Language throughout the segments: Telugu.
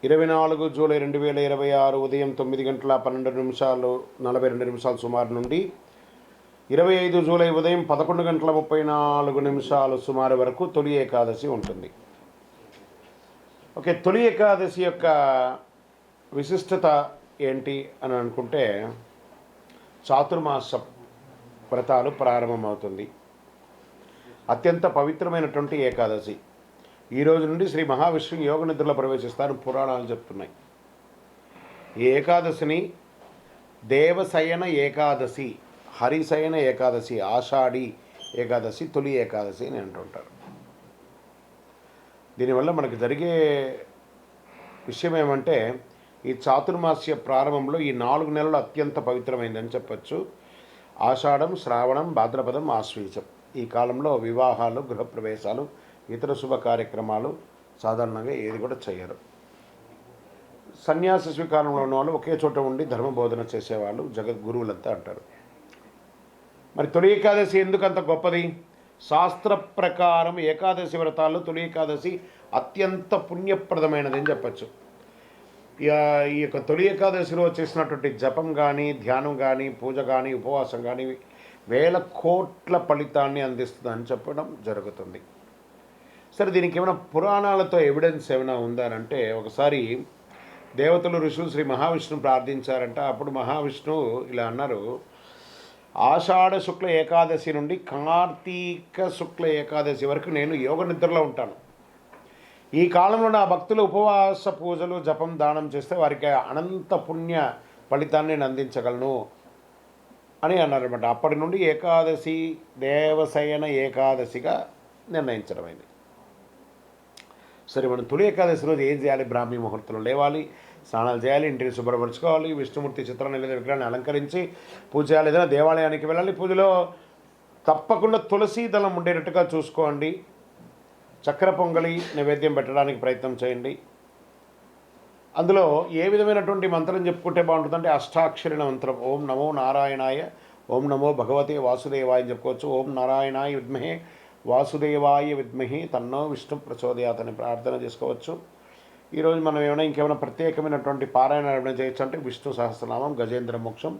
24 జూలై 2026 ఉదయం 9:12:42 సుమారు నుండి 25 జూలై ఉదయం 11:34 సుమారు వరకు తొలి ఏకాదశి ఉంటుంది. ఓకే, తొలి ఏకాదశి యొక్క విశిష్టత ఏంటి అని అనుకుంటే, చాతుర్మాస వ్రతాలు ప్రారంభమవుతుంది. అత్యంత పవిత్రమైనటువంటి ఏకాదశి. ఈ రోజు నుండి శ్రీ మహావిష్ణువు యోగ నిద్రలో ప్రవేశిస్తారని పురాణాలు చెప్తున్నాయి. ఈ ఏకాదశిని దేవశయన ఏకాదశి, హరిశయన ఏకాదశి, ఆషాఢి ఏకాదశి, తొలి ఏకాదశి అని అంటుంటారు. దీనివల్ల మనకు జరిగే విషయం ఏమంటే, ఈ చాతుర్మాస్య ప్రారంభంలో ఈ 4 నెలలు అత్యంత పవిత్రమైందని చెప్పచ్చు. ఆషాఢం, శ్రావణం, భాద్రపదం, ఆశ్వీజం. ఈ కాలంలో వివాహాలు, గృహప్రవేశాలు, ఇతర శుభ కార్యక్రమాలు సాధారణంగా ఏది కూడా చేయరు. సన్యాస స్వీకారంలో ఉన్న వాళ్ళు ఒకే చోట ఉండి ధర్మబోధన చేసేవాళ్ళు జగద్గురువులంతా అంటారు. మరి తొలి ఏకాదశి ఎందుకు అంత గొప్పది? శాస్త్ర ప్రకారం ఏకాదశి వ్రతాల్లో తొలి ఏకాదశి అత్యంత పుణ్యప్రదమైనది అని చెప్పచ్చు. ఈ యొక్క తొలి ఏకాదశిలో చేసినటువంటి జపం కానీ, ధ్యానం కానీ, పూజ కానీ, ఉపవాసం కానీ వేల కోట్ల ఫలితాన్ని అందిస్తుందని చెప్పడం జరుగుతుంది. సరే, దీనికి ఏమైనా పురాణాలతో ఎవిడెన్స్ ఏమైనా ఉందానంటే, ఒకసారి దేవతలు, ఋషులు శ్రీ మహావిష్ణువు ప్రార్థించారంట. అప్పుడు మహావిష్ణువు ఇలా అన్నారు: ఆషాఢ శుక్ల ఏకాదశి నుండి కార్తీక శుక్ల ఏకాదశి వరకు నేను యోగ నిద్రలో ఉంటాను. ఈ కాలంలో నా భక్తులు ఉపవాస పూజలు, జపం, దానం చేస్తే వారికి అనంత పుణ్య ఫలితాన్ని నేను అందించగలను అని అన్నారన్నమాట. అప్పటి నుండి ఏకాదశి దేవశయన ఏకాదశిగా నిర్ణయించడమైంది. సరే, మనం తొలి ఏకాదశి రోజు ఏం చేయాలి? బ్రాహ్మీ ముహూర్తంలో లేవాలి, స్నానాలు చేయాలి, ఇంటిని శుభ్రపరచుకోవాలి, విష్ణుమూర్తి చిత్రాన్ని లేదా విగ్రహాన్ని అలంకరించి పూజ చేయాలి, ఏదైనా దేవాలయానికి వెళ్ళాలి. పూజలో తప్పకుండా తులసి దళం ఉండేటట్టుగా చూసుకోండి. చక్కెర పొంగలి నైవేద్యం పెట్టడానికి ప్రయత్నం చేయండి. అందులో ఏ విధమైనటువంటి మంత్రం చెప్పుకుంటే బాగుంటుందంటే, అష్టాక్షరిణ మంత్రం. ఓం నమో నారాయణాయ, ఓం నమో భగవతే వాసుదేవాయ అని చెప్పుకోవచ్చు. ఓం నారాయణాయ విద్మహే వాసుదేవాయ విద్మహే తన్నో విష్ణు ప్రచోదయాత్ అని ప్రార్థన చేసుకోవచ్చు. ఈరోజు మనం ఇంకేమైనా ప్రత్యేకమైనటువంటి పారాయణ ఏమైనా చేయొచ్చు అంటే, విష్ణు సహస్రనామం, గజేంద్ర మోక్షం,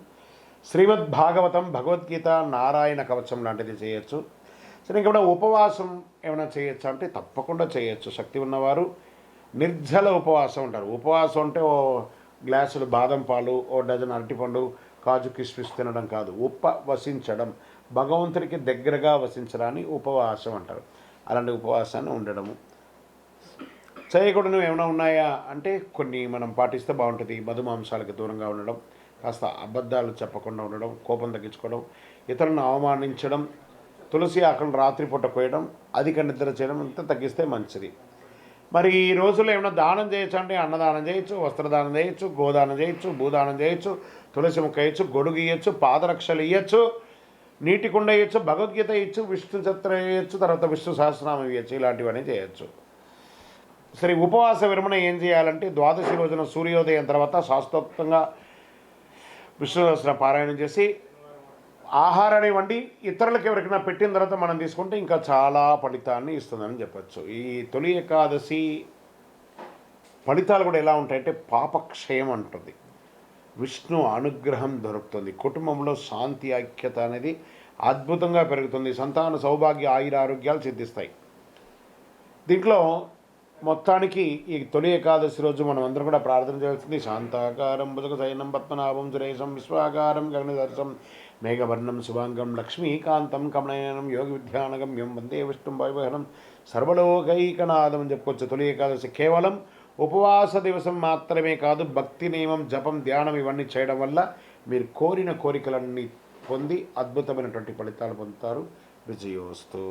శ్రీమద్ భాగవతం, భగవద్గీత, నారాయణ కవచం లాంటిది చేయొచ్చు. సరే, ఇంకేమైనా ఉపవాసం ఏమైనా చేయొచ్చు అంటే తప్పకుండా చేయొచ్చు. శక్తి ఉన్నవారు నిర్జల ఉపవాసం ఉంటారు. ఉపవాసం అంటే ఓ గ్లాసులు బాదం పాలు, ఓ డజన్ అరటిపండు, కాజు, కిస్మిస్ తినడం కాదు. ఉపవసించడం, భగవంతుడికి దగ్గరగా వసించడాన్ని ఉపవాసం అంటారు. అలాంటి ఉపవాసాన్ని ఉండడము. చేయకూడనివి ఏమైనా ఉన్నాయా అంటే కొన్ని మనం పాటిస్తే బాగుంటుంది. మధుమాంసాలకు దూరంగా ఉండడం, కాస్త అబద్ధాలు చెప్పకుండా ఉండడం, కోపం తగ్గించుకోవడం, ఇతరులను అవమానించడం, తులసి ఆకులను రాత్రిపూట కోయడం, అధిక నిద్ర చేయడం అంతా తగ్గిస్తే మంచిది. మరి ఈ రోజుల్లో ఏమైనా దానం చేయొచ్చు అంటే అన్నదానం చేయొచ్చు, వస్త్రదానం చేయొచ్చు, గోదానం చేయొచ్చు, భూదానం చేయొచ్చు, తులసి మొక్క వేయచ్చు, గొడుగు ఇవ్వచ్చు, పాదరక్షలు ఇవ్వచ్చు, నీటి కుండ ఇవ్వచ్చు, భగవద్గీత ఇవ్వచ్చు, విష్ణు చిత్రం వేయచ్చు, తర్వాత విష్ణు సహస్రనామం ఇవ్వచ్చు. ఇలాంటివన్నీ చేయొచ్చు. సరే, ఉపవాస విరమణ ఏం చేయాలంటే, ద్వాదశి రోజున సూర్యోదయం తర్వాత శాస్త్రోక్తంగా విష్ణు సహస్ర పారాయణం చేసి ఆహారాన్ని వండి ఇతరులకు ఎవరికైనా పెట్టిన తర్వాత మనం తీసుకుంటే ఇంకా చాలా ఫలితాన్ని ఇస్తుందని చెప్పచ్చు. ఈ తొలి ఏకాదశి ఫలితాలు కూడా ఎలా ఉంటాయంటే, పాపక్షయం అంటుంది, విష్ణు అనుగ్రహం దొరుకుతుంది, కుటుంబంలో శాంతి, ఐక్యత అనేది అద్భుతంగా పెరుగుతుంది, సంతాన సౌభాగ్య, ఆయురారోగ్యాలు సిద్ధిస్తాయి. దీంట్లో మొత్తానికి ఈ తొలి ఏకాదశి రోజు మనం అందరం కూడా ప్రార్థన చేయాల్సింది: శాంతాకారం భుజగ శయనం పద్మనాభం సురేశం విశ్వాకారం గగనదర్శం మేఘవర్ణం శుభాంగం లక్ష్మీకాంతం కమనయనం యోగి విద్యానగమ్యం వందే విష్ణుం వైవహరం సర్వలోకైకనాథం అని చెప్పుకోవచ్చు. తొలి ఏకాదశి కేవలం ఉపవాస దివసం మాత్రమే కాదు, భక్తి నియమం, జపం, ధ్యానం ఇవన్నీ చేయడం వల్ల మీరు కోరిన కోరికలన్నీ పొంది అద్భుతమైనటువంటి ఫలితాలు పొందుతారు. విజయోస్తు.